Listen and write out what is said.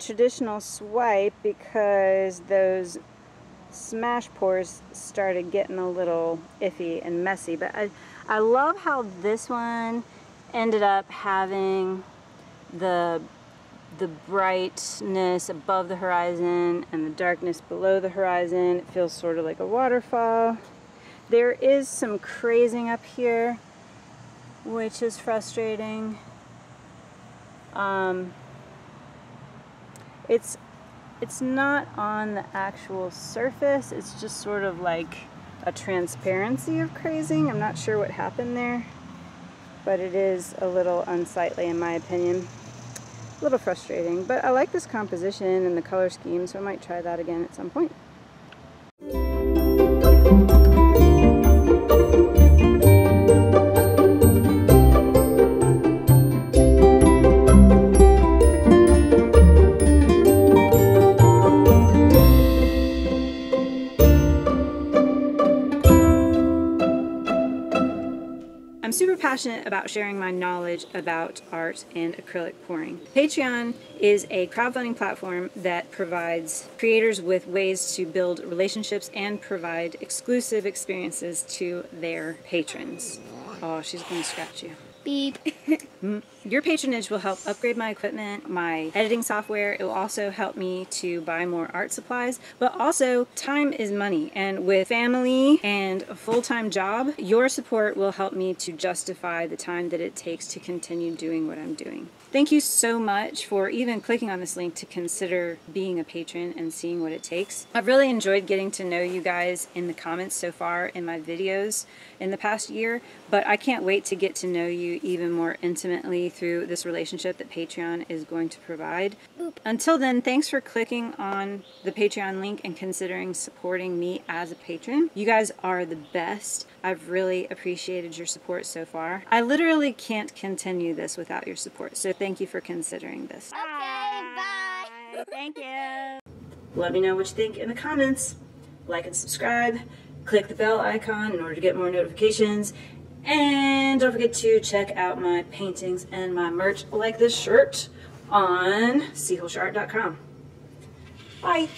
Traditional swipe because those smash pours started getting a little iffy and messy, but I love how this one ended up having the brightness above the horizon and the darkness below the horizon. It feels sort of like a waterfall. There is some crazing up here, which is frustrating. It's not on the actual surface, it's just sort of like a transparency of crazing. I'm not sure what happened there, but it is a little unsightly in my opinion. A little frustrating, but I like this composition and the color scheme, so I might try that again at some point. I'm super passionate about sharing my knowledge about art and acrylic pouring. Patreon is a crowdfunding platform that provides creators with ways to build relationships and provide exclusive experiences to their patrons. Oh, she's going to scratch you. Beep. Your patronage will help upgrade my equipment, my editing software. It will also help me to buy more art supplies, but also time is money. And with family and a full-time job, your support will help me to justify the time that it takes to continue doing what I'm doing. Thank you so much for even clicking on this link to consider being a patron and seeing what it takes. I've really enjoyed getting to know you guys in the comments so far in my videos in the past year, but I can't wait to get to know you even more intimately through this relationship that Patreon is going to provide. Until then, thanks for clicking on the Patreon link and considering supporting me as a patron. You guys are the best. I've really appreciated your support so far. I literally can't continue this without your support, so thank you for considering this. Okay, bye. Thank you. Let me know what you think in the comments. Like and subscribe. Click the bell icon in order to get more notifications. And don't forget to check out my paintings and my merch like this shirt on Hoelscher.com. Bye.